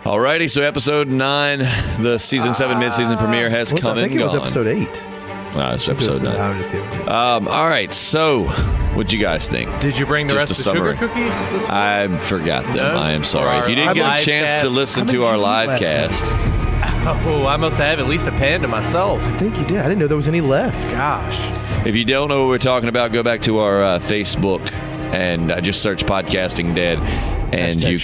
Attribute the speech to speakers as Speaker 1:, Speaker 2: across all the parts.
Speaker 1: Alrighty, so episode 9, the season 7 mid-season premiere has come and gone.
Speaker 2: I think it was episode 8.
Speaker 1: It's episode 9.
Speaker 2: I'm just kidding.
Speaker 1: All right, so what'd you guys think?
Speaker 3: Did you bring the
Speaker 1: Just
Speaker 3: rest
Speaker 1: a
Speaker 3: of the sugar
Speaker 1: summary.
Speaker 3: cookies this week?
Speaker 1: I forgot them.
Speaker 3: No?
Speaker 1: I am sorry. If you didn't get a
Speaker 3: live
Speaker 1: chance
Speaker 3: cast.
Speaker 1: to listen
Speaker 2: How
Speaker 1: to
Speaker 2: did
Speaker 1: our
Speaker 2: you
Speaker 1: live
Speaker 2: last
Speaker 1: cast,
Speaker 3: Oh, I must have at least a pan to myself.
Speaker 2: I think you did. I didn't know there was any left.
Speaker 3: Gosh.
Speaker 1: if you don't know what we're talking about, go back to our Facebook and just search Podcasting Dead. And you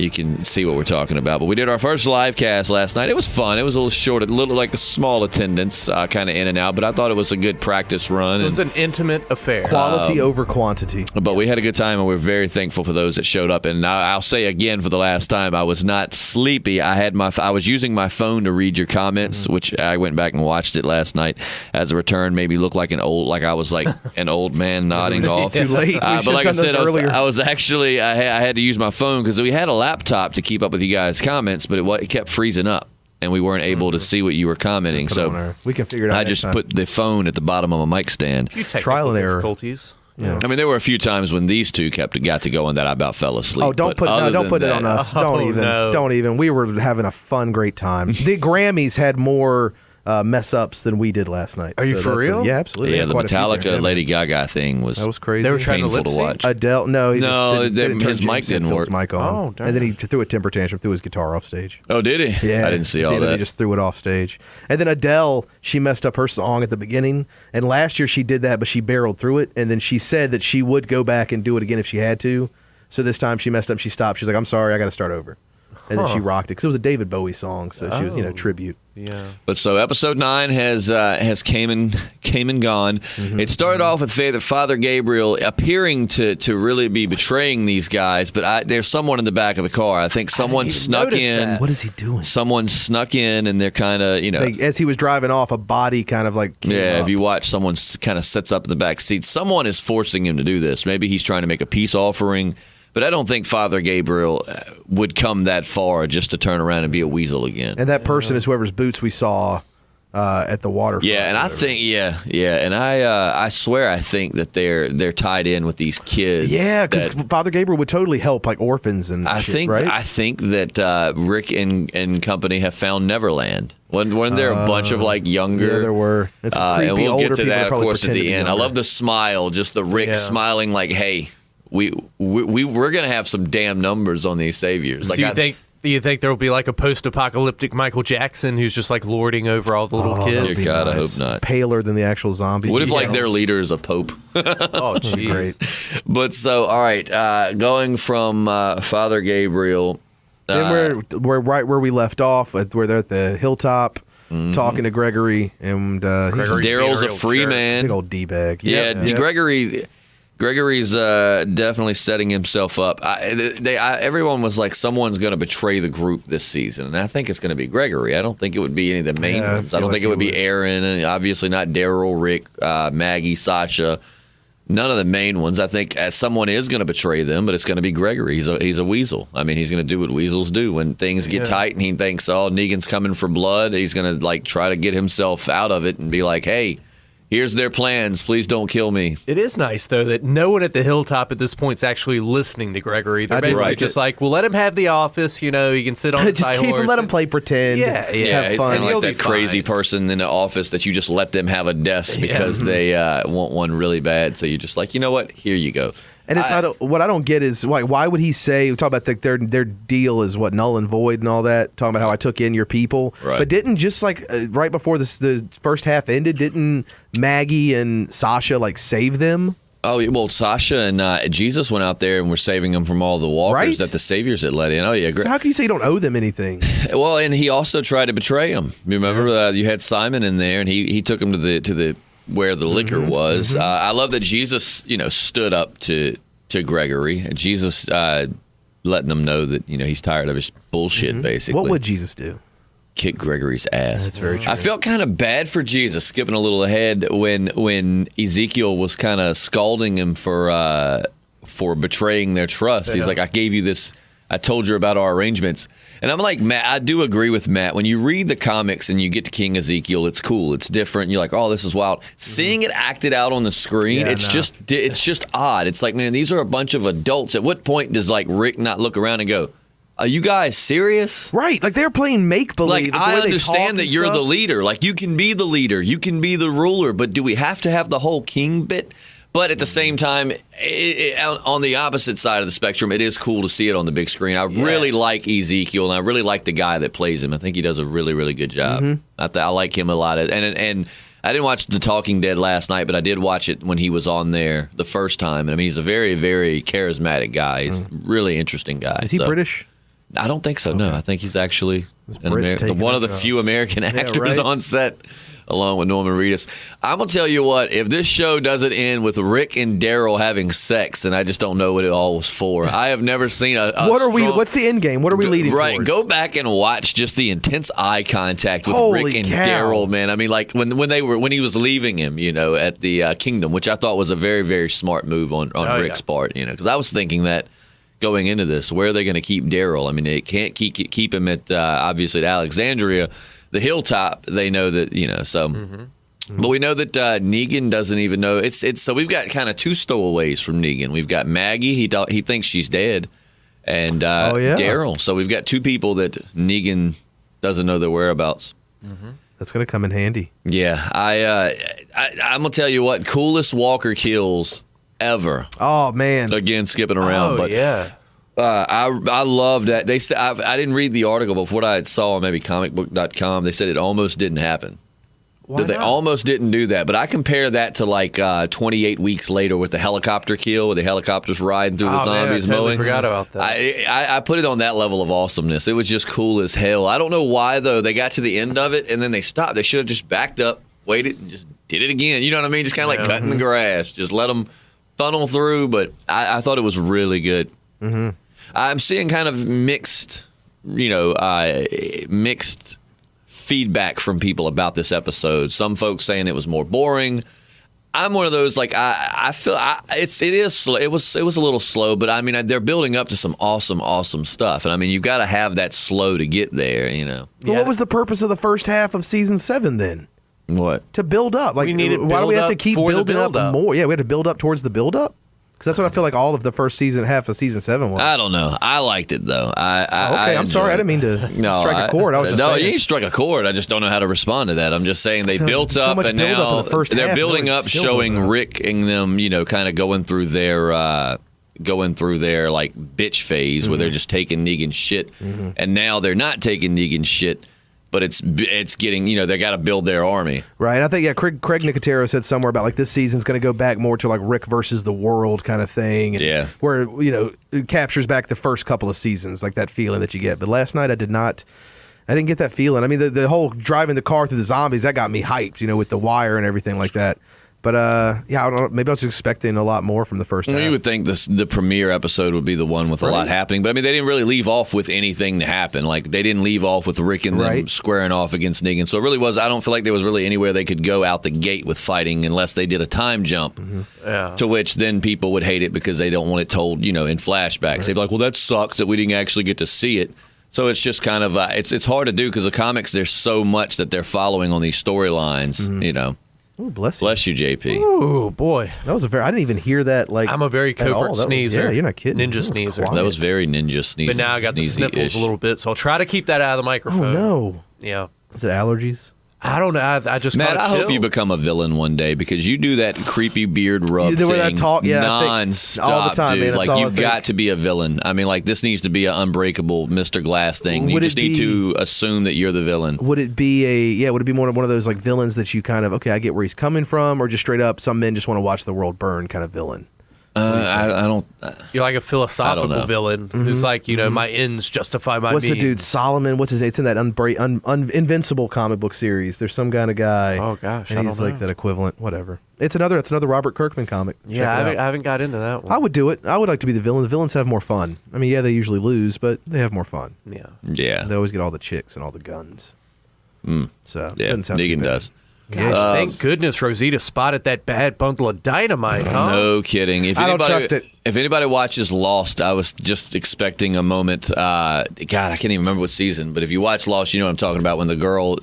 Speaker 1: can see what we're talking about. But we did our first live cast last night. It was fun. It was a little short, a little like a small attendance, kind of in and out. But I thought it was a good practice run.
Speaker 3: It was an intimate affair.
Speaker 2: Quality over quantity.
Speaker 1: But we had a good time, and we're very thankful for those that showed up. And I'll say again for the last time, I was not sleepy. I was using my phone to read your comments, which I went back and watched it last night as a return. Maybe looked like I was like an old man nodding off.
Speaker 2: Too late.
Speaker 1: But like I said,
Speaker 2: earlier.
Speaker 1: I was actually I had to use my phone because we had a laptop to keep up with you guys' comments, but it kept freezing up, and we weren't able to see what you were commenting. So
Speaker 2: we can figure it out.
Speaker 1: I
Speaker 2: next
Speaker 1: just
Speaker 2: time.
Speaker 1: put the phone at the bottom of my mic stand.
Speaker 2: Trial and error.
Speaker 3: Difficulties.
Speaker 2: Yeah.
Speaker 1: I mean, there were a few times when these two got to going that I about fell asleep.
Speaker 2: Oh, don't put it on us. Don't even. We were having a fun, great time. The Grammys had more mess ups than we did last night.
Speaker 3: Are you for real?
Speaker 2: Yeah, absolutely.
Speaker 1: Yeah, the
Speaker 2: Quite a few
Speaker 1: Metallica
Speaker 2: there.
Speaker 1: Lady Gaga thing was
Speaker 2: That was crazy.
Speaker 3: They were trying to
Speaker 1: painful to
Speaker 3: lip-sync?
Speaker 1: watch.
Speaker 2: Adele, no, he
Speaker 1: No,
Speaker 2: just didn't turn
Speaker 1: his mic
Speaker 2: James
Speaker 1: didn't
Speaker 2: Hetfield's
Speaker 1: work.
Speaker 2: mic on.
Speaker 3: Oh, darn.
Speaker 2: And then he threw a temper tantrum, threw his guitar off stage.
Speaker 1: Oh, did he?
Speaker 2: Yeah,
Speaker 1: I didn't see all
Speaker 2: He
Speaker 1: that.
Speaker 2: just threw it off stage. And then Adele, she messed up her song at the beginning. And last year she did that, but she barreled through it. And then she said that she would go back and do it again if she had to. So this time she messed up. She stopped. She's like, "I'm sorry, I got to start over." And then she rocked it because it was a David Bowie song, so she was, tribute.
Speaker 3: Yeah.
Speaker 1: But so episode 9 has came and gone. It started off with Father Gabriel appearing to really be betraying these guys, but there's someone in the back of the car. I think someone snuck in.
Speaker 3: that.
Speaker 2: What is he doing?
Speaker 1: Someone snuck in, and they're kind of
Speaker 2: As he was driving off, a body kind of like came up.
Speaker 1: if you watch, someone kind of sets up in the back seat. Someone is forcing him to do this. Maybe he's trying to make a peace offering. But I don't think Father Gabriel would come that far just to turn around and be a weasel again.
Speaker 2: And that person is whoever's boots we saw at the waterfront.
Speaker 1: Yeah, and I think and I swear I think that they're tied in with these kids.
Speaker 2: Yeah, because Father Gabriel would totally help like orphans and
Speaker 1: I
Speaker 2: shit,
Speaker 1: think
Speaker 2: right?
Speaker 1: I think that Rick and company have found Neverland. Weren't there a bunch of like younger?
Speaker 2: Yeah, there were. It's creepy,
Speaker 1: and we'll
Speaker 2: older
Speaker 1: get to
Speaker 2: people
Speaker 1: that, of
Speaker 2: probably
Speaker 1: course, at
Speaker 2: pretend to
Speaker 1: the
Speaker 2: be
Speaker 1: end. I
Speaker 2: younger.
Speaker 1: love the smile, just the Rick smiling like, "Hey, we're gonna have some damn numbers on these saviors." Like,
Speaker 3: Do you think there will be like a post-apocalyptic Michael Jackson who's just like lording over all the little
Speaker 1: Dear
Speaker 3: kids?
Speaker 1: God, I hope not.
Speaker 2: Paler than the actual zombies.
Speaker 1: What if like their leader is a pope?
Speaker 3: Oh, jeez.
Speaker 2: Great.
Speaker 1: But so, all right, going from Father Gabriel.
Speaker 2: Then we're right where we left off. We're there at the hilltop talking to Gregory, and
Speaker 1: Daryl's a free
Speaker 3: Sure.
Speaker 1: man.
Speaker 2: big old D-bag.
Speaker 1: Yeah, Gregory's definitely setting himself up. Everyone was like, someone's going to betray the group this season, and I think it's going to be Gregory. I don't think it would be any of the main ones. I don't think it would be Aaron, and obviously not Daryl, Rick, Maggie, Sasha. None of the main ones. I think someone is going to betray them, but it's going to be Gregory. He's a weasel. I mean, he's going to do what weasels do. When things get tight and he thinks, oh, Negan's coming for blood, he's going to like try to get himself out of it and be like, hey, here's their plans. Please don't kill me.
Speaker 3: It is nice, though, that no one at the hilltop at this point is actually listening to Gregory. They're basically just like, well, let him have the office. He can sit on his high
Speaker 2: just keep
Speaker 3: horse.
Speaker 2: him, let him play pretend.
Speaker 3: Yeah,
Speaker 2: have
Speaker 1: It's
Speaker 2: fun.
Speaker 1: kind of
Speaker 3: He'll
Speaker 1: like
Speaker 3: be
Speaker 1: that crazy
Speaker 3: fine.
Speaker 1: person in the office that you just let them have a desk because they want one really bad. So you're just like, you know what? Here you go.
Speaker 2: And it's what I don't get is why would he say, we talk about their deal is what, null and void and all that, talking about how I took in your people.
Speaker 1: Right.
Speaker 2: But didn't just like right before the first half ended, didn't Maggie and Sasha like save them?
Speaker 1: Oh, well, Sasha and Jesus went out there and were saving them from all the walkers
Speaker 2: Right?
Speaker 1: that the saviors had let in. Oh, yeah.
Speaker 2: So how can you say you don't owe them anything?
Speaker 1: Well, and he also tried to betray him. Remember, you had Simon in there, and he took him to the where the liquor was. I love that Jesus, stood up to Gregory. Jesus letting them know that he's tired of his bullshit. Basically,
Speaker 2: What would Jesus do?
Speaker 1: Kick Gregory's ass.
Speaker 2: That's very true.
Speaker 1: I felt kind of bad for Jesus, skipping a little ahead when Ezekiel was kind of scalding him for betraying their trust. He's like, I gave you this. I told you about our arrangements. And I'm like, Matt, I do agree with Matt. When you read the comics and you get to King Ezekiel, it's cool. It's different. You're like, oh, this is wild. Seeing it acted out on the screen, it's just odd. It's like, man, these are a bunch of adults. At what point does like Rick not look around and go, Are you guys serious?
Speaker 2: Right, like they're playing make believe.
Speaker 1: Like, I understand that you're the leader. Like, you can be the leader, you can be the ruler, but do we have to have the whole king bit? But at the same time, on the opposite side of the spectrum, it is cool to see it on the big screen. I really like Ezekiel, and I really like the guy that plays him. I think he does a really, really good job. I like him a lot. And I didn't watch The Talking Dead last night, but I did watch it when he was on there the first time. And I mean, he's a very, very charismatic guy. He's a really interesting guy.
Speaker 2: Is he British?
Speaker 1: I don't think so, no. I think he's actually one of the few American actors
Speaker 2: right.
Speaker 1: on set, along with Norman Reedus. I'm going to tell you what, if this show doesn't end with Rick and Daryl having sex, then I just don't know what it all was for. I have never seen
Speaker 2: what's the end game? What are we leading towards?
Speaker 1: Go back and watch just the intense eye contact with
Speaker 2: Holy
Speaker 1: Rick and
Speaker 2: cow.
Speaker 1: Daryl, man. I mean, like when he was leaving him, at the Kingdom, which I thought was a very, very smart move on Rick's part, because I was thinking that going into this, where are they going to keep Daryl? I mean, they can't keep him at obviously at Alexandria, the hilltop. They know that so. But we know that Negan doesn't even know. It's so we've got kind of two stowaways from Negan. We've got Maggie. He thinks she's dead, and Daryl. So we've got two people that Negan doesn't know their whereabouts.
Speaker 2: That's going to come in handy.
Speaker 1: Yeah, I'm gonna tell you what, coolest Walker kills ever.
Speaker 2: Oh man!
Speaker 1: Again, skipping around, but
Speaker 3: yeah.
Speaker 1: I love that. They said I didn't read the article, but what I saw on maybe comicbook.com, they said it almost didn't happen.
Speaker 3: Why
Speaker 1: They
Speaker 3: not?
Speaker 1: almost didn't do that, but I compare that to like 28 weeks later with the helicopter kill, where the helicopter's riding through the zombies
Speaker 3: man, I totally
Speaker 1: mowing.
Speaker 3: forgot about that.
Speaker 1: I put it on that level of awesomeness. It was just cool as hell. I don't know why though. They got to the end of it and then they stopped. They should have just backed up, waited, and just did it again. You know what I mean? Just kind of like cutting the grass. Just let them funnel through. But I thought it was really good. I'm seeing kind of mixed feedback from people about this episode. Some folks saying it was more boring. I'm one of those, like, I feel it is slow. It was a little slow, but I mean they're building up to some awesome stuff, and I mean you've got to have that slow to get there.
Speaker 2: But what was the purpose of the first half of season 7 then?
Speaker 1: What?
Speaker 2: To build up. Like,
Speaker 3: We needed
Speaker 2: why do we have to
Speaker 3: build-up
Speaker 2: keep
Speaker 3: for the
Speaker 2: building up
Speaker 3: build-up.
Speaker 2: more? Yeah, we had to build up towards the build up. Because that's what I feel like all of the first half of season 7 was.
Speaker 1: I don't know. I liked it though.
Speaker 2: I'm sorry. I didn't mean to strike a chord. I was just saying.
Speaker 1: You ain't struck a chord. I just don't know how to respond to that. I'm just saying they built
Speaker 2: So
Speaker 1: up,
Speaker 2: much
Speaker 1: and
Speaker 2: build-up
Speaker 1: now
Speaker 2: in the first
Speaker 1: they're
Speaker 2: half,
Speaker 1: building
Speaker 2: really
Speaker 1: up,
Speaker 2: still
Speaker 1: showing
Speaker 2: building up.
Speaker 1: Rick and them, kind of going through their like bitch phase where they're just taking Negan's shit, and now they're not taking Negan's shit. But it's getting, they got to build their army.
Speaker 2: Right. I think, Craig Nicotero said somewhere about, like, this season's going to go back more to, like, Rick versus the world kind of thing. And
Speaker 1: Yeah.
Speaker 2: Where, it captures back the first couple of seasons, like that feeling that you get. But last night I didn't get that feeling. I mean, the whole driving the car through the zombies, that got me hyped, with the wire and everything like that. But, I don't know. Maybe I was expecting a lot more from the first half.
Speaker 1: You would think the premiere episode would be the one with a lot happening, but I mean, they didn't really leave off with anything to happen. Like, they didn't leave off with Rick and them squaring off against Negan. So it really was, I don't feel like there was really anywhere they could go out the gate with fighting unless they did a time jump, to which then people would hate it because they don't want it told, in flashbacks. They'd be like, well, that sucks that we didn't actually get to see it. So it's just kind of, it's hard to do because the comics, there's so much that they're following on these storylines,
Speaker 2: Ooh, bless you.
Speaker 1: Bless you, JP.
Speaker 3: Oh boy,
Speaker 2: That was I didn't even hear that. Like,
Speaker 3: I'm a very
Speaker 2: at all.
Speaker 3: covert
Speaker 2: That was-
Speaker 3: sneezer.
Speaker 2: Yeah, you're not kidding.
Speaker 3: Ninja
Speaker 2: That was
Speaker 3: sneezer.
Speaker 2: quiet.
Speaker 1: That was very ninja sneezy.
Speaker 3: but now I got the sniffles a little bit, so I'll try to keep that out of the
Speaker 2: Oh
Speaker 3: microphone.
Speaker 2: no!
Speaker 3: Yeah,
Speaker 2: Is it allergies?
Speaker 3: I don't know. I just
Speaker 1: Matt,
Speaker 3: kinda
Speaker 1: I hope
Speaker 3: chill.
Speaker 1: you become a villain one day because you do that creepy beard rub
Speaker 2: Yeah, the way
Speaker 1: thing
Speaker 2: that talk- yeah, I think
Speaker 1: non-stop,
Speaker 2: all the time,
Speaker 1: dude.
Speaker 2: man, that's
Speaker 1: Like,
Speaker 2: all I
Speaker 1: you've
Speaker 2: think.
Speaker 1: got to be a villain. I mean, like, this needs to be an unbreakable Mr. Glass thing. You
Speaker 2: Would it
Speaker 1: just need
Speaker 2: be-
Speaker 1: to assume that you're the villain.
Speaker 2: Would it be would it be more one of those, like, villains that you kind of, okay, I get where he's coming from, or just straight up some men just want to watch the world burn kind of villain?
Speaker 1: I don't.
Speaker 3: You're like a
Speaker 1: I
Speaker 3: philosophical
Speaker 1: don't know.
Speaker 3: villain who's like, my ends justify my
Speaker 2: What's
Speaker 3: means.
Speaker 2: the dude, Solomon? What's his name? It's in that Invincible comic book series. There's some kind of guy.
Speaker 3: Oh, gosh,
Speaker 2: and
Speaker 3: I
Speaker 2: he's
Speaker 3: don't
Speaker 2: like
Speaker 3: know.
Speaker 2: that equivalent. Whatever. It's another Robert Kirkman comic. Check
Speaker 3: Yeah,
Speaker 2: it out.
Speaker 3: I haven't got into that one.
Speaker 2: I would do it. I would like to be the villain. The villains have more fun. I mean, yeah, they usually lose, but they have more fun.
Speaker 3: Yeah.
Speaker 1: Yeah.
Speaker 2: They always get all the chicks and all the guns. So
Speaker 1: Yeah,
Speaker 2: doesn't sound too
Speaker 1: Negan
Speaker 2: bad.
Speaker 1: does.
Speaker 2: Yeah.
Speaker 3: Thank goodness Rosita spotted that bad bundle of dynamite, huh?
Speaker 1: No kidding. If
Speaker 2: I don't
Speaker 1: anybody,
Speaker 2: trust it.
Speaker 1: If anybody watches Lost, I was just expecting a moment. God, I can't even remember what season, but if you watch Lost, you know what I'm talking about. When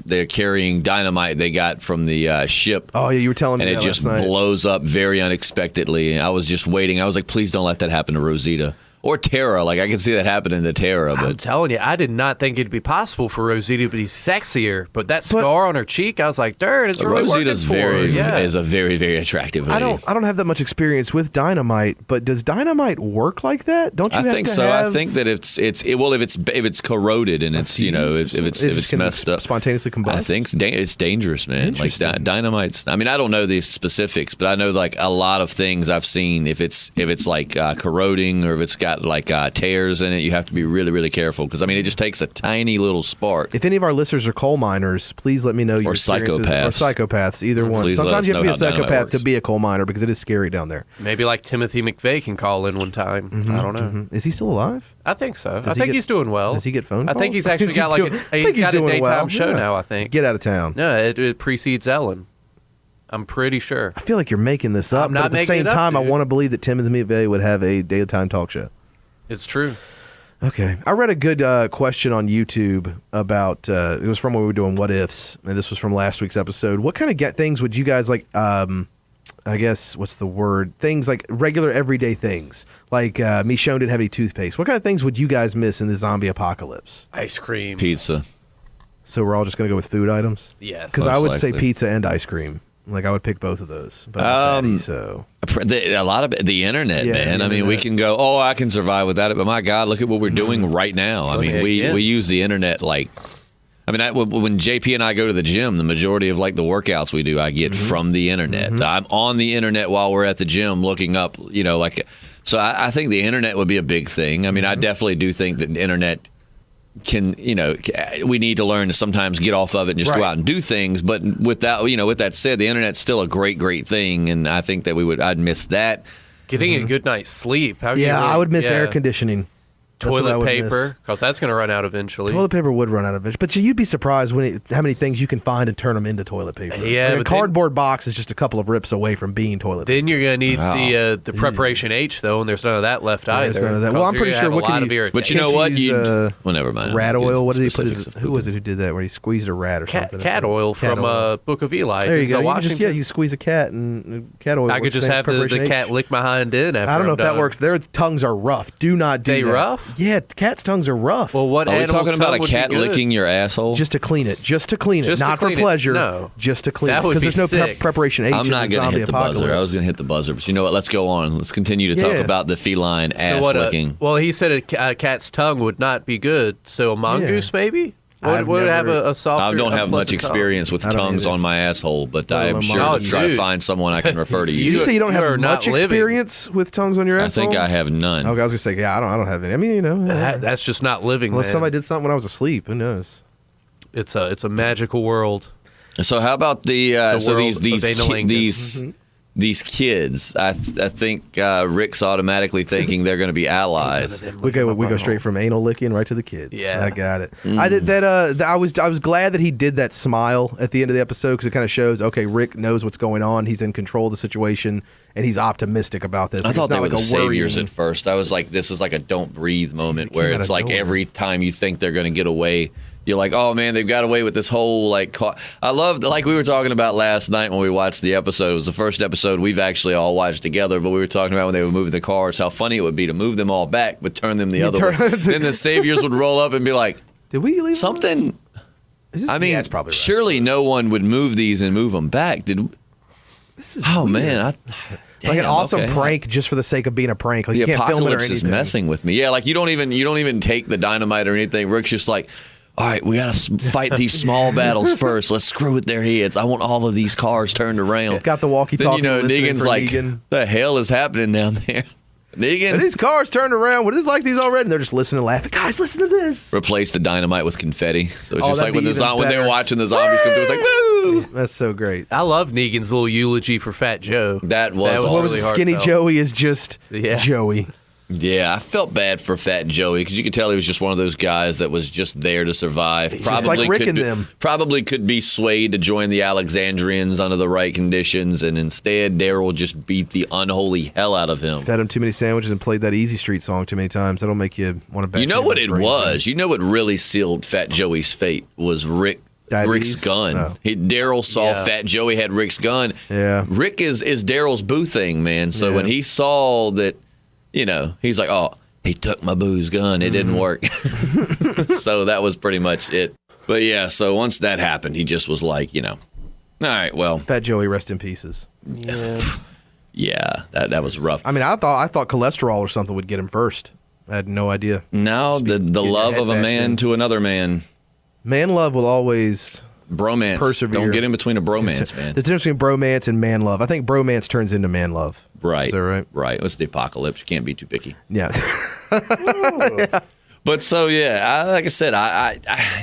Speaker 1: they're carrying dynamite they got from the ship.
Speaker 2: Oh yeah, you were telling me
Speaker 1: And
Speaker 2: that
Speaker 1: it just
Speaker 2: last night.
Speaker 1: blows up very unexpectedly. And I was just waiting. I was like, please don't let that happen to Rosita. Or Tara, like I can see that happening to Tara,
Speaker 3: I'm
Speaker 1: but
Speaker 3: telling you, I did not think it'd be possible for Rosita to be sexier, but that scar on her cheek, I was like, "Darn, it's really
Speaker 1: Rosita's
Speaker 3: working for her." Yeah.
Speaker 1: is a very, very attractive lady.
Speaker 2: I don't have that much experience with Dynamite, but does Dynamite work like that? Don't you?
Speaker 1: I think so. I think that if it's corroded and it's if it's messed up,
Speaker 2: spontaneously combust.
Speaker 1: I think it's dangerous, man. Like Dynamite's. I mean, I don't know the specifics, but I know like a lot of things I've seen. If it's like corroding or if it's got like tears in it, you have to be really, really careful because I mean it just takes a tiny little spark.
Speaker 2: If any of our listeners are coal miners, please let me know your
Speaker 1: psychopaths.
Speaker 2: Or psychopaths, either one.
Speaker 1: Please
Speaker 2: Sometimes you have to be a psychopath to
Speaker 1: works.
Speaker 2: be a coal miner because it is scary down there.
Speaker 3: Maybe like Timothy McVeigh can call in one time. I don't know.
Speaker 2: Is he still alive?
Speaker 3: I think so.
Speaker 2: Does
Speaker 3: I
Speaker 2: he
Speaker 3: think
Speaker 2: get-
Speaker 3: he's doing well.
Speaker 2: Does he get phone
Speaker 3: I think
Speaker 2: calls?
Speaker 3: he's actually
Speaker 2: Is he
Speaker 3: got like
Speaker 2: doing- I think
Speaker 3: he's
Speaker 2: he's
Speaker 3: got a
Speaker 2: doing
Speaker 3: daytime
Speaker 2: well.
Speaker 3: show
Speaker 2: Yeah.
Speaker 3: now. I think.
Speaker 2: Get out of town.
Speaker 3: No, it precedes Ellen. I'm pretty sure.
Speaker 2: I feel like you're making this up,
Speaker 3: I'm
Speaker 2: but
Speaker 3: not
Speaker 2: at the
Speaker 3: making
Speaker 2: same
Speaker 3: it up,
Speaker 2: time, I
Speaker 3: dude.
Speaker 2: want to believe that Timothy McVeigh would have a daytime talk show.
Speaker 3: It's true.
Speaker 2: Okay. I read a good question on YouTube about, it was from when we were doing What Ifs, and this was from last week's episode. What kind of things would you guys like, I guess, what's the word? Things like regular everyday things. Like Michonne didn't have any toothpaste. What kind of things would you guys miss in the zombie apocalypse?
Speaker 3: Ice cream.
Speaker 1: Pizza.
Speaker 2: So we're all just going to go with food items?
Speaker 3: Yes.
Speaker 2: Because I
Speaker 1: Most
Speaker 2: would say
Speaker 1: likely.
Speaker 2: pizza and ice cream. Like I would pick both of those. But I'm fatty, so
Speaker 1: A lot of the internet,
Speaker 2: Yeah,
Speaker 1: man.
Speaker 2: the
Speaker 1: I mean, we
Speaker 2: internet.
Speaker 1: can go, oh, I can survive without it, but my God, look at what we're doing right now. I mean,
Speaker 3: heck
Speaker 1: we
Speaker 3: yeah.
Speaker 1: use the internet like. I mean, when JP and I go to the gym, the majority of like the workouts we do, I get from the internet. I'm on the internet while we're at the gym looking up, So I think the internet would be a big thing. I mean, I definitely do think that the internet can, we need to learn to sometimes get off of it and just go
Speaker 2: Right.
Speaker 1: out and do things. But with that said, the internet's still a great, great thing, and I think that I'd miss that.
Speaker 3: Getting a good night's sleep. How
Speaker 2: yeah, I would miss air
Speaker 3: conditioning.
Speaker 2: conditioning. That's what I
Speaker 3: Toilet
Speaker 2: would
Speaker 3: paper,
Speaker 2: miss.
Speaker 3: because that's going to run out eventually.
Speaker 2: Toilet paper would run out of it, but you'd be surprised how many things you can find and turn them into toilet paper.
Speaker 3: Yeah,
Speaker 2: Like a
Speaker 3: but
Speaker 2: cardboard box is just a couple of rips away from being toilet paper.
Speaker 3: Then you're going to need
Speaker 1: Wow.
Speaker 3: the preparation H, though, and there's none of that left
Speaker 2: Yeah,
Speaker 3: either.
Speaker 2: there's none of that.
Speaker 3: 'cause
Speaker 2: Well, I'm
Speaker 3: you're
Speaker 2: pretty
Speaker 3: gonna
Speaker 2: sure
Speaker 3: have
Speaker 2: what
Speaker 3: a
Speaker 2: can
Speaker 3: lot
Speaker 2: you-
Speaker 3: of irritation.
Speaker 1: But you know
Speaker 2: Can't
Speaker 1: what?
Speaker 2: you use,
Speaker 1: Well, never mind.
Speaker 2: Rat oil. What did he put?
Speaker 1: Specifics of
Speaker 2: Who was it who did that? Where he squeezed a rat or something?
Speaker 3: Cat oil
Speaker 2: Cat
Speaker 3: from
Speaker 2: oil.
Speaker 3: Book of Eli.
Speaker 2: There you
Speaker 3: Denzel
Speaker 2: go. You
Speaker 3: Washington.
Speaker 2: just you squeeze a cat and cat oil.
Speaker 3: I could
Speaker 2: works
Speaker 3: just
Speaker 2: same
Speaker 3: have the
Speaker 2: preparation
Speaker 3: cat
Speaker 2: H.
Speaker 3: lick my hind end after
Speaker 2: I don't know
Speaker 3: I'm
Speaker 2: if that
Speaker 3: done.
Speaker 2: works. Their tongues are rough. Do not do
Speaker 3: They
Speaker 2: that.
Speaker 3: rough?
Speaker 2: Yeah, cats' tongues are rough.
Speaker 3: Well, what
Speaker 1: Are we
Speaker 3: animal's
Speaker 1: talking about
Speaker 3: tongue
Speaker 1: a
Speaker 3: would be
Speaker 1: cat
Speaker 3: good?
Speaker 1: licking your asshole?
Speaker 2: just to clean it. Just to clean it.
Speaker 3: Just to
Speaker 2: Not for
Speaker 3: clean it.
Speaker 2: pleasure.
Speaker 3: No.
Speaker 2: Just to clean
Speaker 3: That
Speaker 2: it.
Speaker 3: would
Speaker 2: Because
Speaker 3: be
Speaker 2: there's no
Speaker 3: sick.
Speaker 2: preparation H
Speaker 1: I'm
Speaker 2: in
Speaker 1: not
Speaker 2: the
Speaker 1: going to
Speaker 2: zombie
Speaker 1: hit the
Speaker 2: apocalypse.
Speaker 1: buzzer. I was going to hit the buzzer, but you know what? Let's go on. Let's continue to talk
Speaker 2: Yeah.
Speaker 1: about the feline ass
Speaker 3: what,
Speaker 1: licking.
Speaker 3: well, he said a cat's tongue would not be good. So a mongoose, maybe?
Speaker 2: I've
Speaker 3: Would have
Speaker 2: never-
Speaker 3: a softer,
Speaker 1: I don't have much
Speaker 3: unpleasant tongue.
Speaker 1: experience with
Speaker 2: I don't
Speaker 1: tongues
Speaker 2: either.
Speaker 1: on my asshole, but
Speaker 2: Let
Speaker 1: I am
Speaker 2: alone
Speaker 1: sure
Speaker 2: mine.
Speaker 1: to try to
Speaker 3: Dude.
Speaker 1: find someone I can refer to
Speaker 2: Did you
Speaker 1: you.
Speaker 2: say you don't
Speaker 3: You
Speaker 2: have
Speaker 3: are not
Speaker 2: much
Speaker 3: living.
Speaker 2: experience with tongues on your
Speaker 1: I
Speaker 2: asshole?
Speaker 1: think I have none.
Speaker 2: Okay, I was gonna say, yeah, I don't have any. I mean,
Speaker 3: That's just not living,
Speaker 2: unless
Speaker 3: man.
Speaker 2: somebody did something when I was asleep, who knows?
Speaker 3: It's a magical world.
Speaker 1: So how about the so
Speaker 3: world
Speaker 1: these
Speaker 3: of anilingus.
Speaker 1: these kids? I think Rick's automatically thinking they're going to be allies.
Speaker 2: We go straight from anal licking right to the kids.
Speaker 3: Yeah.
Speaker 2: I got it. I did that. I was glad that he did that smile at the end of the episode because it kind of shows okay, Rick knows what's going on. He's in control of the situation and he's optimistic about this.
Speaker 1: I
Speaker 2: Like,
Speaker 1: thought
Speaker 2: it's
Speaker 1: they
Speaker 2: not
Speaker 1: were
Speaker 2: like
Speaker 1: the
Speaker 2: a
Speaker 1: saviors
Speaker 2: worrying-
Speaker 1: at first. I was like, this is like a don't breathe moment
Speaker 2: came
Speaker 1: where
Speaker 2: out
Speaker 1: it's
Speaker 2: of
Speaker 1: like
Speaker 2: nowhere.
Speaker 1: every time you think they're going to get away, you're like, oh man, they've got away with this whole like. I love like we were talking about last night when we watched the episode. It was the first episode we've actually all watched together, but we were talking about when they were moving the cars, how funny it would be to move them all back but turn them the other way. Then the saviors would roll up and be like,
Speaker 2: Did we leave
Speaker 1: something.
Speaker 2: Is this,
Speaker 1: I mean,
Speaker 2: yeah, it's probably right.
Speaker 1: surely no one would move these and move them back.
Speaker 2: This is
Speaker 1: Oh
Speaker 2: weird.
Speaker 1: man,
Speaker 2: Like an
Speaker 1: damn,
Speaker 2: awesome
Speaker 1: okay.
Speaker 2: prank just for the sake of being a prank. Like
Speaker 1: The
Speaker 2: you can't film it or
Speaker 1: apocalypse
Speaker 2: anything.
Speaker 1: is messing with me. Yeah, like you don't even take the dynamite or anything. Rick's just like, all right, we got to fight these small battles first. Let's screw with their heads. I want all of these cars turned around.
Speaker 2: Got the walkie-talkie.
Speaker 1: Then
Speaker 2: listening
Speaker 1: Negan's
Speaker 2: for
Speaker 1: like,
Speaker 2: Negan.
Speaker 1: the hell is happening down there?
Speaker 2: And
Speaker 1: Negan,
Speaker 2: these cars turned around. What is like these already? And they're just listening and laughing. Guys, listen to this.
Speaker 1: replace the dynamite with confetti. So it's
Speaker 2: Oh,
Speaker 1: just
Speaker 2: that'd
Speaker 1: like when
Speaker 2: be even
Speaker 1: when they were
Speaker 2: better.
Speaker 1: watching the zombies come through, it's like, woo!
Speaker 2: That's so great.
Speaker 3: I love Negan's little eulogy for Fat Joe.
Speaker 1: That was
Speaker 2: What was
Speaker 1: awesome.
Speaker 3: really
Speaker 2: it? Skinny
Speaker 3: heartfelt.
Speaker 2: Joey is just
Speaker 3: Yeah.
Speaker 2: Joey.
Speaker 1: Yeah, I felt bad for Fat Joey because you could tell he was just one of those guys that was just there to survive.
Speaker 2: just like Rick and them.
Speaker 1: Probably could be swayed to join the Alexandrians under the right conditions, and instead Daryl just beat the unholy hell out of him.
Speaker 2: Fed him too many sandwiches and played that Easy Street song too many times. That'll make you want to bet.
Speaker 1: You know what it was? You know what really sealed Fat Joey's fate was Rick's
Speaker 2: Diabetes?
Speaker 1: gun.
Speaker 2: Oh.
Speaker 1: Daryl saw
Speaker 3: Yeah.
Speaker 1: Fat Joey had Rick's gun.
Speaker 2: Yeah.
Speaker 1: Rick is Daryl's boo thing, man. So
Speaker 2: Yeah.
Speaker 1: when he saw that, he's like, oh, he took my booze gun. It didn't work. So that was pretty much it. But yeah, so once that happened, he just was like, all right, well.
Speaker 2: Fat Joey, rest in pieces.
Speaker 3: Yeah.
Speaker 1: Yeah, that was rough.
Speaker 2: I mean, I thought cholesterol or something would get him first. I had no idea.
Speaker 1: No, the love of a man to another man.
Speaker 2: Man love will always
Speaker 1: bromance.
Speaker 2: persevere.
Speaker 1: Don't get in between a bromance, man.
Speaker 2: The difference between bromance and man love. I think bromance turns into man love.
Speaker 1: Right.
Speaker 2: Is that right?
Speaker 1: Right. It's the apocalypse. You can't be too picky.
Speaker 2: Yeah.
Speaker 1: But so, yeah, like I said,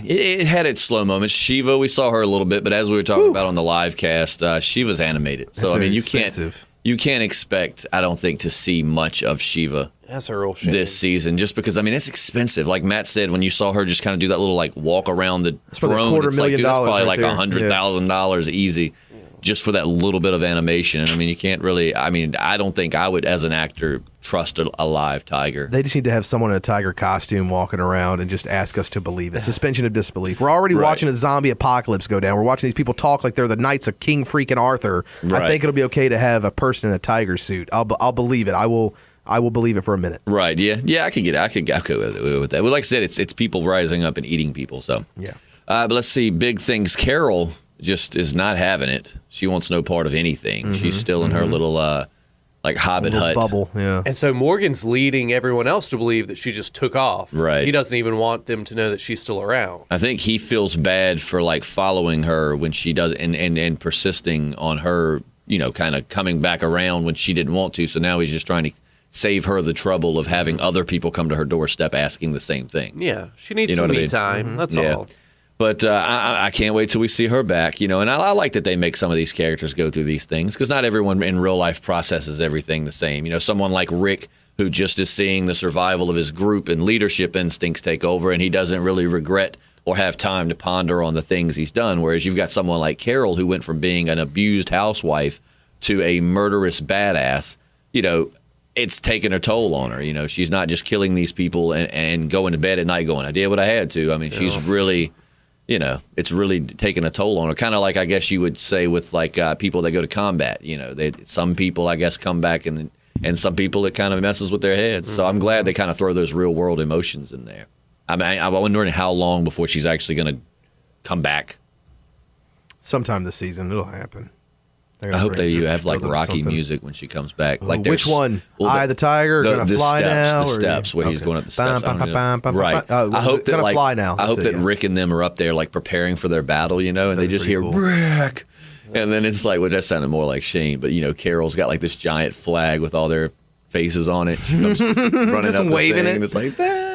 Speaker 1: it had its slow moments. Shiva, we saw her a little bit, but as we were talking about on the live cast, Shiva's animated. So,
Speaker 2: That's
Speaker 1: I mean,
Speaker 2: expensive.
Speaker 1: you can't expect, I don't think, to see much of Shiva
Speaker 3: That's a real shame.
Speaker 1: this season, just because, I mean, it's expensive. Like Matt said, when you saw her just kind of do that little, like, walk around the throne, it's like, dude, that's probably like $100,000 easy just for that little bit of animation. And, I mean, you can't really, I mean, I don't think I would, as an actor, trust a live tiger.
Speaker 2: They just need to have someone in a tiger costume walking around and just ask us to believe it. Suspension of disbelief. We're already watching a zombie apocalypse go down. We're watching these people talk like they're the knights of King freaking Arthur.
Speaker 1: Right.
Speaker 2: I think it'll be okay to have a person in a tiger suit. I'll believe it. I will believe it for a minute.
Speaker 1: Right. Yeah. I could go with that. Well, like I said, it's people rising up and eating people. So
Speaker 2: Yeah.
Speaker 1: But let's see. Big things. Carol just is not having it. She wants no part of anything. She's still in her little like Hobbit hut
Speaker 2: Bubble. Yeah.
Speaker 3: And so Morgan's leading everyone else to believe that she just took off.
Speaker 1: Right.
Speaker 3: He doesn't even want them to know that she's still around.
Speaker 1: I think he feels bad for like following her when she does and persisting on her, kind of coming back around when she didn't want to. So now he's just trying to save her the trouble of having other people come to her doorstep asking the same thing.
Speaker 3: Yeah. She needs
Speaker 1: You know
Speaker 3: some
Speaker 1: what I
Speaker 3: me
Speaker 1: mean?
Speaker 3: time. That's
Speaker 1: Yeah.
Speaker 3: all.
Speaker 1: But I can't wait till we see her back, and I like that they make some of these characters go through these things because not everyone in real life processes everything the same. Someone like Rick who just is seeing the survival of his group and leadership instincts take over, and he doesn't really regret or have time to ponder on the things he's done. Whereas you've got someone like Carol who went from being an abused housewife to a murderous badass, it's taken a toll on her. She's not just killing these people and going to bed at night going, I did what I had to. I mean, she's really... it's really taken a toll on her. Kind of like I guess you would say with like people that go to combat. Some people I guess come back and some people it kind of messes with their heads. So I'm glad they kind of throw those real world emotions in there. I mean, I'm wondering how long before she's actually going to come back.
Speaker 2: Sometime this season it'll happen.
Speaker 1: I hope that you have like Rocky music when she comes back. Like
Speaker 2: which one? Eye of the Tiger? Gonna fly
Speaker 1: steps,
Speaker 2: now?
Speaker 1: The steps where he's going up the steps. Right. I hope that like
Speaker 2: fly now.
Speaker 1: I hope that Rick and them are up there like preparing for their battle, and they just hear
Speaker 2: cool.
Speaker 1: Rick, and then it's like, well, that sounded more like Shane, but Carol's got like this giant flag with all their faces on it. She comes running up
Speaker 2: waving
Speaker 1: the thing,
Speaker 2: it.
Speaker 1: and it's like that.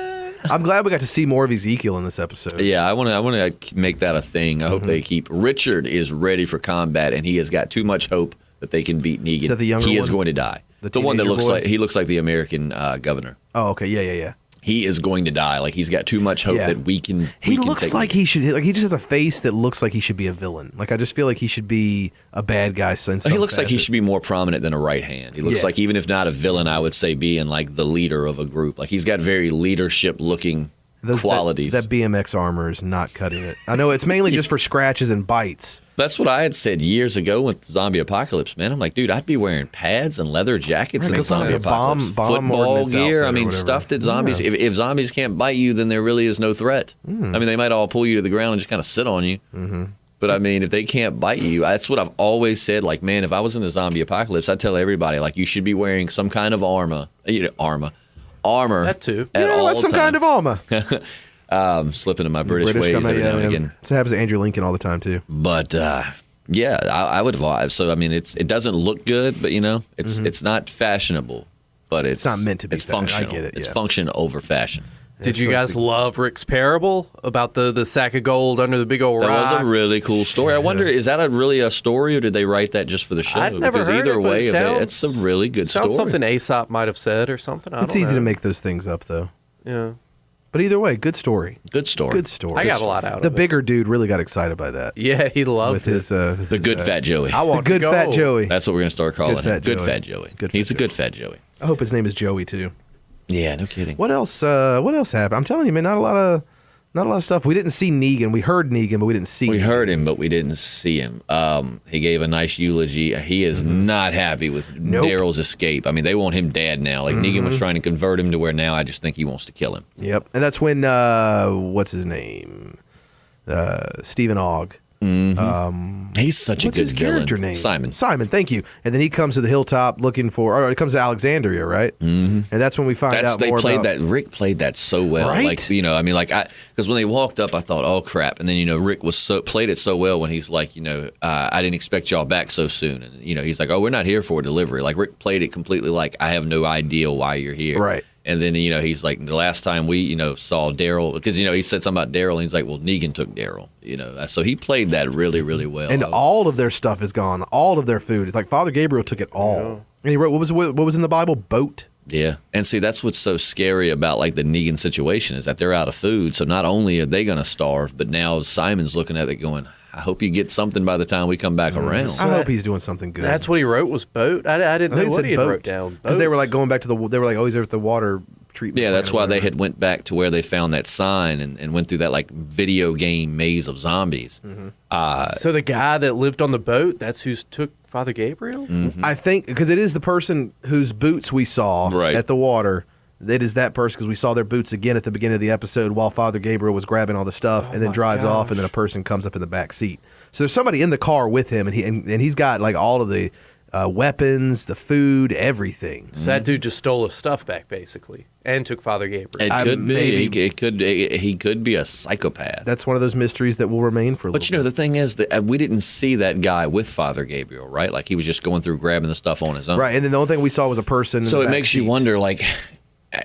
Speaker 2: I'm glad we got to see more of Ezekiel in this episode.
Speaker 1: Yeah, I want to make that a thing. I hope they keep. Richard is ready for combat, and he has got too much hope that they can beat Negan.
Speaker 2: Is that the younger
Speaker 1: he is
Speaker 2: one?
Speaker 1: going to die.
Speaker 2: The
Speaker 1: one that
Speaker 2: teenager
Speaker 1: looks
Speaker 2: boy?
Speaker 1: like he looks like the American governor.
Speaker 2: Oh, okay. Yeah.
Speaker 1: He is going to die. Like he's got too much hope that we can.
Speaker 2: He looks like he should. Like he just has a face that looks like he should be a villain. Like I just feel like he should be a bad guy.
Speaker 1: He looks like he should be more prominent than a right hand. He looks like even if not a villain, I would say being like the leader of a group. Like he's got very leadership looking qualities.
Speaker 2: That BMX armor is not cutting it. I know it's mainly just for scratches and bites.
Speaker 1: That's what I had said years ago with Zombie Apocalypse, man. I'm like, dude, I'd be wearing pads and leather jackets in Zombie Apocalypse.
Speaker 2: Bomb
Speaker 1: football gear. I mean,
Speaker 2: whatever.
Speaker 1: stuff that zombies, if zombies can't bite you, then there really is no threat. I mean, they might all pull you to the ground and just kind of sit on you. But I mean, if they can't bite you, that's what I've always said. Like, man, if I was in the Zombie Apocalypse, I'd tell everybody, like, you should be wearing some kind of armor.
Speaker 3: That too.
Speaker 1: At all
Speaker 2: some kind of armor.
Speaker 1: Slipping in my British ways every now and again.
Speaker 2: So it happens to Andrew Lincoln all the time too.
Speaker 1: But yeah, I would have. So I mean, it doesn't look good, but it's not fashionable, but it's
Speaker 2: not meant to be.
Speaker 1: It's functional.
Speaker 2: I get it.
Speaker 1: It's function over fashion.
Speaker 3: Did you guys love Rick's parable about the sack of gold under the big old rock?
Speaker 1: That was a really cool story. I wonder, is that really a story, or did they write that just for the show?
Speaker 3: I'd never
Speaker 1: because
Speaker 3: heard
Speaker 1: either
Speaker 3: it, but
Speaker 1: way,
Speaker 3: it
Speaker 1: it's a really good
Speaker 3: sounds
Speaker 1: story.
Speaker 3: something Aesop might have said or something.
Speaker 2: It's easy to make those things up though.
Speaker 3: Yeah.
Speaker 2: But either way, good story.
Speaker 1: Good story.
Speaker 2: Good story.
Speaker 3: I got a lot out of
Speaker 2: The
Speaker 3: it.
Speaker 2: bigger dude really got excited by that.
Speaker 3: Yeah, he loved
Speaker 2: With his
Speaker 1: The good fat Joey.
Speaker 3: I
Speaker 2: the
Speaker 3: want
Speaker 2: good
Speaker 3: to go.
Speaker 2: fat Joey.
Speaker 1: That's what we're gonna start calling him.
Speaker 2: Fat
Speaker 1: Good
Speaker 2: Joey.
Speaker 1: fat Joey.
Speaker 2: Good
Speaker 1: He's
Speaker 2: fat
Speaker 1: a good fat Joey.
Speaker 2: I hope his name is Joey too.
Speaker 1: Yeah, no kidding.
Speaker 2: What else happened? I'm telling you, man, not a Not a lot of stuff. We didn't see Negan. We heard Negan, but we didn't see.
Speaker 1: We
Speaker 2: Negan.
Speaker 1: heard him, but we didn't see him. He gave a nice eulogy. He is not happy with Daryl's escape. I mean, they want him dead now. Like Negan was trying to convert him to where now I just think he wants to kill him.
Speaker 2: Yep, and that's when what's his name, Stephen Ogg.
Speaker 1: He's such a
Speaker 2: What's
Speaker 1: good
Speaker 2: his
Speaker 1: villain.
Speaker 2: character name?
Speaker 1: Simon.
Speaker 2: Simon, thank you. And then he comes to the hilltop looking for, or he comes to Alexandria, right? Mm-hmm. And that's when we find out
Speaker 1: They
Speaker 2: more
Speaker 1: played
Speaker 2: about
Speaker 1: that. Rick played that so well.
Speaker 2: Right?
Speaker 1: Like, I mean, like because when they walked up, I thought, oh crap. And then Rick played it so well when he's like, I didn't expect y'all back so soon. And he's like, oh, we're not here for a delivery. Like Rick played it completely like I have no idea why you're here.
Speaker 2: Right.
Speaker 1: And then he's like, the last time we saw Daryl, because he said something about Daryl, and he's like, well, Negan took Daryl. So he played that really, really well.
Speaker 2: And all of their stuff is gone. All of their food. It's like Father Gabriel took it all. Yeah. And he wrote what was in the Bible? Boat.
Speaker 1: Yeah. And see, that's what's so scary about like the Negan situation is that they're out of food. So not only are they going to starve, but now Simon's looking at it going, I hope you get something by the time we come back around.
Speaker 2: I hope he's doing something good.
Speaker 3: That's what he wrote was boat. I didn't know what he had wrote down.
Speaker 2: Because they were like going back to they were like, oh, he's at the water treatment.
Speaker 1: Yeah, that's why they had went back to where they found that sign and went through that like video game maze of zombies. Mm-hmm.
Speaker 3: So the guy that lived on the boat, that's who took Father Gabriel?
Speaker 2: Mm-hmm. I think because it is the person whose boots we saw at the water. It is that person because we saw their boots again at the beginning of the episode while Father Gabriel was grabbing all the stuff and then drives off and then a person comes up in the back seat. So there's somebody in the car with him and he's got like all of the weapons, the food, everything.
Speaker 3: So that dude just stole his stuff back basically and took Father Gabriel.
Speaker 1: It could be. He could be a psychopath.
Speaker 2: That's one of those mysteries that will remain for a little bit.
Speaker 1: But the thing is that we didn't see that guy with Father Gabriel, right? Like he was just going through grabbing the stuff on his own.
Speaker 2: Right, and then the only thing we saw was a person.
Speaker 1: So it makes you wonder, like,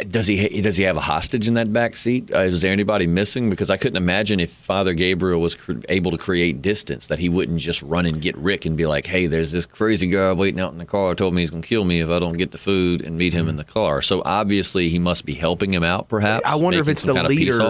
Speaker 1: does he have a hostage in that back seat? Is there anybody missing? Because I couldn't imagine if Father Gabriel was able to create distance that he wouldn't just run and get Rick and be like, hey, there's this crazy guy waiting out in the car told me he's going to kill me if I don't get the food and meet him in the car. So obviously he must be helping him out, perhaps.
Speaker 2: I wonder if it's the leader.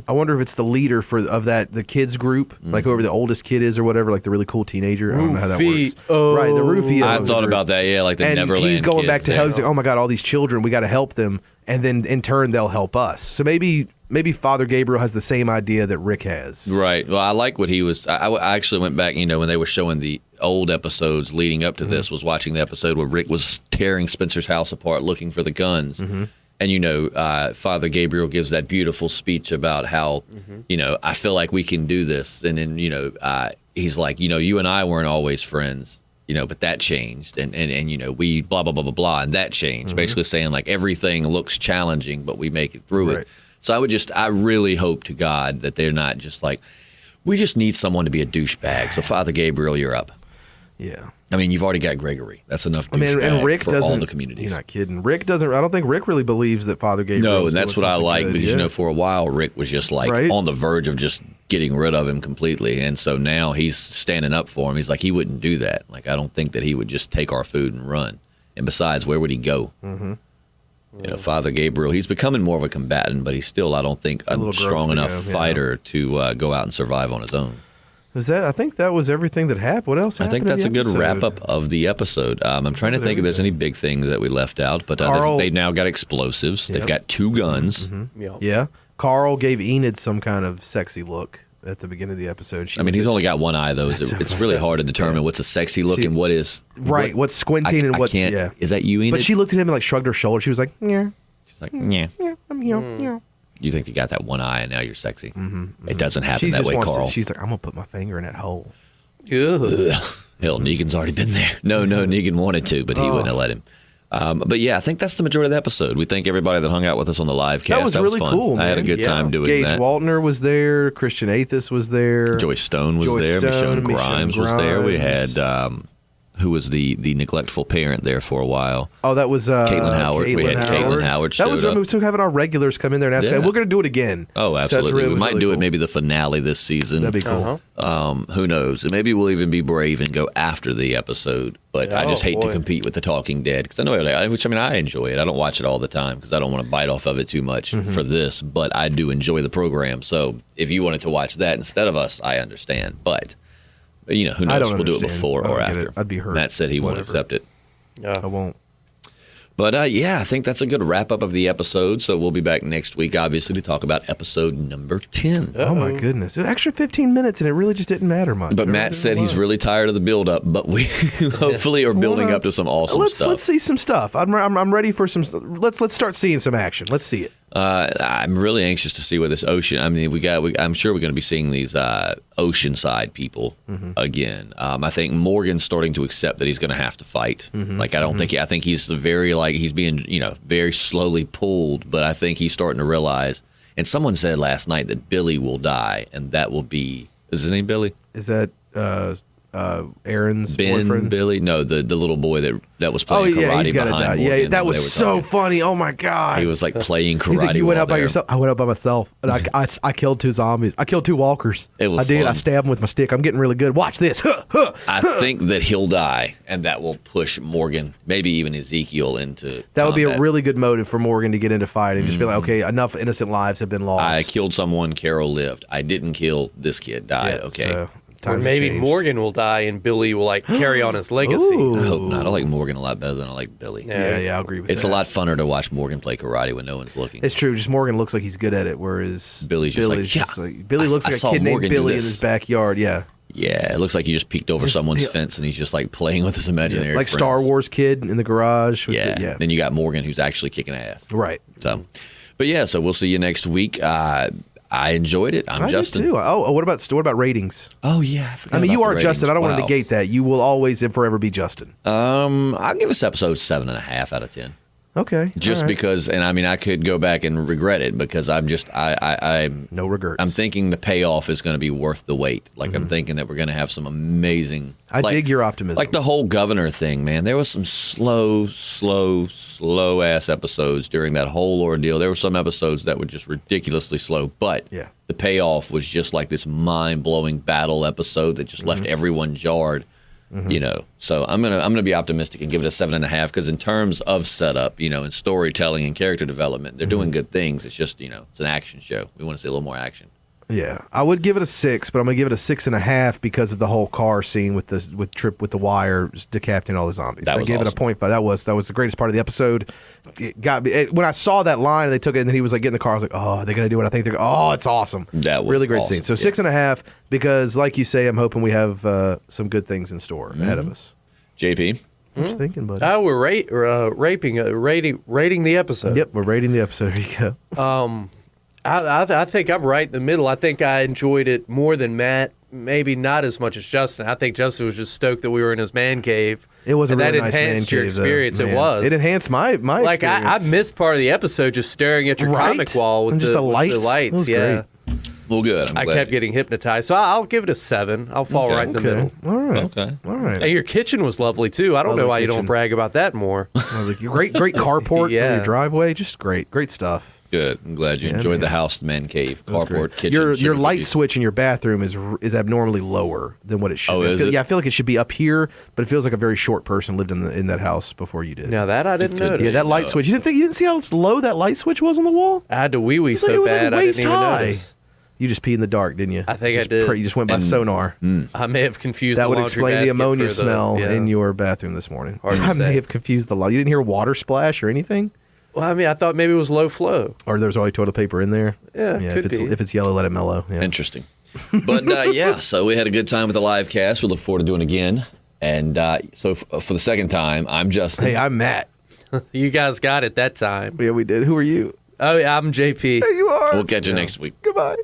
Speaker 2: I wonder if it's the leader of the kids group, like whoever the oldest kid is or whatever, like the really cool teenager. I don't know how that works. Right, the Rufio.
Speaker 1: I thought about that. Yeah, like the Neverland.
Speaker 2: He's going
Speaker 1: kids
Speaker 2: back to hell. He's like, oh my God, all these children, we got to help them. And then in turn, they'll help us. So maybe Father Gabriel has the same idea that Rick has.
Speaker 1: Right. Well, I like what he was. I actually went back, when they were showing the old episodes leading up to this, was watching the episode where Rick was tearing Spencer's house apart looking for the guns. Mm-hmm. And, Father Gabriel gives that beautiful speech about how, I feel like we can do this. And then, he's like, you and I weren't always friends. But that changed, and we blah blah blah blah blah, and that changed. Mm-hmm. Basically saying like everything looks challenging, but we make it through it. So I really hope to God that they're not just like, we just need someone to be a douchebag. So Father Gabriel, you're up.
Speaker 2: Yeah.
Speaker 1: I mean, you've already got Gregory. That's enough douchebag
Speaker 2: and Rick
Speaker 1: for all the communities.
Speaker 2: You're not kidding. Rick doesn't. I don't think Rick really believes that Father Gabriel.
Speaker 1: No, and that's what I like because for a while Rick was just like on the verge of just getting rid of him completely, and so now he's standing up for him. He's like, he wouldn't do that. Like, I don't think that he would just take our food and run. And besides, where would he go? Mm-hmm. Father Gabriel, he's becoming more of a combatant, but he's still, I don't think, a strong enough fighter to go out and survive on his own.
Speaker 2: I think that was everything that happened. What else happened?
Speaker 1: I think that's a good wrap up of the episode. I'm trying to think if there's any big things that we left out, but they've now got explosives. Yep. They've got 2 guns.
Speaker 2: Mm-hmm. Yeah. Carl gave Enid some kind of sexy look at the beginning of the episode.
Speaker 1: He's only got one eye, though. It's really hard to determine what's a sexy look and what is...
Speaker 2: Right, what's squinting and what's... Yeah.
Speaker 1: Is that you, Enid?
Speaker 2: But she looked at him and like shrugged her shoulders. She was like, yeah.
Speaker 1: She's like, yeah.
Speaker 2: Yeah, I'm here. Yeah.
Speaker 1: You think you got that one eye and now you're sexy. Mm-hmm. It doesn't happen that way, Carl.
Speaker 2: She's like, I'm going to put my finger in that hole.
Speaker 1: Ugh. Hell, Negan's already been there. No, Negan wanted to, but he wouldn't have let him. But yeah, I think that's the majority of the episode. We thank everybody that hung out with us on the live cast.
Speaker 2: That was really
Speaker 1: fun.
Speaker 2: cool, man.
Speaker 1: I had a good time doing
Speaker 2: Gage
Speaker 1: that.
Speaker 2: Waltner was there. Christian Athos was there.
Speaker 1: Joyce Stone was there. Michonne Grimes was there. We had... who was the neglectful parent there for a while.
Speaker 2: Oh, that was
Speaker 1: Caitlin Howard. We had Caitlin Howard showed up.
Speaker 2: We still having our regulars come in there and ask. Yeah. We're going to do it again.
Speaker 1: Oh, absolutely. So we might do it maybe the finale this season.
Speaker 2: That'd be cool.
Speaker 1: Who knows? And maybe we'll even be brave and go after the episode. But I just hate to compete with The Talking Dead because I know, I enjoy it. I don't watch it all the time because I don't want to bite off of it too much for this. But I do enjoy the program. So if you wanted to watch that instead of us, I understand. But who knows? We'll do it before or after.
Speaker 2: I'd be hurt.
Speaker 1: Matt said he won't accept it.
Speaker 2: I won't.
Speaker 1: But yeah, I think that's a good wrap up of the episode. So we'll be back next week, obviously, to talk about episode number 10.
Speaker 2: Oh my goodness! An extra 15 minutes, and it really just didn't matter much.
Speaker 1: But Matt said he's really tired of the build up, but we hopefully are building up to some awesome stuff.
Speaker 2: Let's see some stuff. I'm ready for some. Let's start seeing some action. Let's see it.
Speaker 1: I'm really anxious to see where this ocean. I mean, I'm sure we're going to be seeing these oceanside people again. I think Morgan's starting to accept that he's going to have to fight. Like, I don't think I think he's he's being very slowly pulled, but I think he's starting to realize. And someone said last night that Billy will die, and that will be is his name Billy?
Speaker 2: Is that Aaron's
Speaker 1: Ben
Speaker 2: boyfriend?
Speaker 1: Billy? No, the little boy that was playing karate
Speaker 2: he's gotta
Speaker 1: behind
Speaker 2: die.
Speaker 1: Morgan.
Speaker 2: Yeah, that was so funny. Oh my god!
Speaker 1: He was like playing karate.
Speaker 2: He's like, you went
Speaker 1: while
Speaker 2: out by
Speaker 1: there.
Speaker 2: yourself. I went out by myself, and I killed 2 zombies. I killed 2 walkers.
Speaker 1: It was
Speaker 2: I did.
Speaker 1: fun.
Speaker 2: I stabbed him with my stick. I'm getting really good. Watch this.
Speaker 1: I think that he'll die, and that will push Morgan, maybe even Ezekiel, into
Speaker 2: That would be a
Speaker 1: combat.
Speaker 2: really good motive for Morgan to get into fight and just be like, okay, enough innocent lives have been lost.
Speaker 1: I killed someone, Carol lived. I didn't kill this kid, died.
Speaker 2: Yeah,
Speaker 1: Okay.
Speaker 2: so,
Speaker 3: Or
Speaker 2: times
Speaker 3: maybe
Speaker 2: have changed.
Speaker 3: Morgan will die and Billy will carry on his legacy.
Speaker 2: Ooh.
Speaker 1: I hope not. I like Morgan a lot better than I like Billy.
Speaker 2: Yeah, I agree with
Speaker 1: It's
Speaker 2: that.
Speaker 1: a lot funner to watch Morgan play karate when no one's looking.
Speaker 2: It's true. Just Morgan looks like he's good at it, whereas
Speaker 1: Billy's just like,
Speaker 2: Billy looks
Speaker 1: I
Speaker 2: like
Speaker 1: saw
Speaker 2: a kid
Speaker 1: Morgan
Speaker 2: named
Speaker 1: do
Speaker 2: Billy in
Speaker 1: this.
Speaker 2: his backyard. Yeah,
Speaker 1: Yeah, it looks like he just peeked over someone's fence and he's just like playing with his imaginary
Speaker 2: like
Speaker 1: friends.
Speaker 2: Star Wars kid in the garage. With
Speaker 1: Yeah.
Speaker 2: yeah.
Speaker 1: Then you got Morgan who's actually kicking ass.
Speaker 2: Right.
Speaker 1: So, but yeah, so we'll see you next week. I enjoed it. I'm
Speaker 2: I
Speaker 1: Justin.
Speaker 2: did too. Oh, what about ratings?
Speaker 1: Oh yeah, I forgot
Speaker 2: I mean, you
Speaker 1: about
Speaker 2: are
Speaker 1: the
Speaker 2: Justin. I don't want to
Speaker 1: ratings.
Speaker 2: negate that. You will always and forever be Justin.
Speaker 1: I'll give this episode 7.5 out of 10.
Speaker 2: Okay.
Speaker 1: Just
Speaker 2: all right.
Speaker 1: because, and I mean, I could go back and regret it because I'm
Speaker 2: No regrets.
Speaker 1: I'm thinking the payoff is going to be worth the wait. Like I'm thinking that we're going to have some amazing.
Speaker 2: I dig your optimism.
Speaker 1: Like the whole governor thing, man. There was some slow ass episodes during that whole ordeal. There were some episodes that were just ridiculously slow, but
Speaker 2: Yeah.
Speaker 1: the payoff was just like this mind blowing battle episode that just left everyone jarred. So I'm gonna be optimistic and give it a 7.5 because in terms of setup, and storytelling and character development, they're doing good things. It's just it's an action show. We want to see a little more action.
Speaker 2: Yeah, I would give it a 6, but I'm gonna give it a 6.5 because of the whole car scene with Trip with the wire decapitating all the zombies.
Speaker 1: That
Speaker 2: I
Speaker 1: was
Speaker 2: gave
Speaker 1: awesome.
Speaker 2: it a 0.5. That was the greatest part of the episode. It got me when I saw that line and they took it and then he was like getting in the car. I was like, oh, they're gonna do what I think they're. Oh, it's awesome.
Speaker 1: That was
Speaker 2: really great
Speaker 1: awesome.
Speaker 2: scene. So
Speaker 1: Yeah.
Speaker 2: 6.5 because, like you say, I'm hoping we have some good things in store ahead of us.
Speaker 1: JP,
Speaker 2: What you thinking, buddy?
Speaker 3: Oh, we're rating the episode.
Speaker 2: Yep, we're rating the episode. There you go.
Speaker 3: I think I'm right in the middle. I think I enjoyed it more than Matt. Maybe not as much as Justin. I think Justin was just stoked that we were in his man cave.
Speaker 2: It was a
Speaker 3: and
Speaker 2: really
Speaker 3: that
Speaker 2: nice man
Speaker 3: enhanced your
Speaker 2: cave, though.
Speaker 3: experience.
Speaker 2: Man.
Speaker 3: It was.
Speaker 2: It enhanced my
Speaker 3: like I
Speaker 2: experience.
Speaker 3: missed part of the episode just staring at your
Speaker 2: Right?
Speaker 3: comic wall with
Speaker 2: And just the
Speaker 3: with
Speaker 2: lights.
Speaker 3: The
Speaker 2: It
Speaker 3: lights,
Speaker 2: was
Speaker 3: yeah.
Speaker 2: great.
Speaker 1: well, good. I'm
Speaker 3: I
Speaker 1: glad.
Speaker 3: kept getting hypnotized, so I'll give it a 7. I'll fall
Speaker 1: Okay.
Speaker 3: right in the middle.
Speaker 2: All right.
Speaker 1: Okay.
Speaker 2: All right.
Speaker 3: And your kitchen was lovely too. I don't know
Speaker 2: Lovely
Speaker 3: why you
Speaker 2: kitchen.
Speaker 3: don't brag about that more.
Speaker 2: Great carport
Speaker 3: Yeah.
Speaker 2: on your driveway. Just great stuff.
Speaker 1: Good. I'm glad you
Speaker 2: Yeah,
Speaker 1: enjoyed
Speaker 2: man.
Speaker 1: the house, the man cave,
Speaker 2: It was
Speaker 1: carport,
Speaker 2: great.
Speaker 1: kitchen.
Speaker 2: Your
Speaker 1: sugar
Speaker 2: light
Speaker 1: cookies.
Speaker 2: switch in your bathroom is abnormally lower than what it should.
Speaker 1: Oh,
Speaker 2: be.
Speaker 1: is it?
Speaker 2: Yeah, I feel like it should be up here, but it feels like a very short person lived in that house before you did.
Speaker 3: Now that I didn't
Speaker 1: Good.
Speaker 3: notice.
Speaker 2: Yeah, that light switch. You didn't see how low that light switch was on the wall?
Speaker 3: I had to wee wee
Speaker 2: It
Speaker 3: so
Speaker 2: was like
Speaker 3: bad I
Speaker 2: waist
Speaker 3: didn't even
Speaker 2: high.
Speaker 3: notice.
Speaker 2: You just peed in the dark, didn't you?
Speaker 3: I think I
Speaker 2: Just
Speaker 3: did.
Speaker 2: You just went by
Speaker 1: And-
Speaker 2: sonar.
Speaker 3: I may have confused
Speaker 2: That
Speaker 3: the
Speaker 2: would
Speaker 3: laundry
Speaker 2: explain the
Speaker 3: basket
Speaker 2: ammonia
Speaker 3: for the-
Speaker 2: smell
Speaker 3: yeah.
Speaker 2: in your bathroom this morning.
Speaker 3: Hard to
Speaker 2: I
Speaker 3: say.
Speaker 2: may have confused the lot. You didn't hear water splash or anything?
Speaker 3: Well, I mean, I thought maybe it was low flow.
Speaker 2: Or there's always toilet paper in there?
Speaker 3: Yeah,
Speaker 2: if
Speaker 3: could
Speaker 2: it's
Speaker 3: be.
Speaker 2: if it's yellow, let it mellow. Yeah.
Speaker 1: Interesting. But yeah, so we had a good time with the live cast. We look forward to doing it again. And so for the second time, I'm Justin.
Speaker 2: Hey, I'm Matt.
Speaker 3: You guys got it that time.
Speaker 2: Yeah, we did. Who are you?
Speaker 3: Oh, yeah, I'm JP.
Speaker 2: There you are.
Speaker 1: We'll catch you next week.
Speaker 2: Goodbye.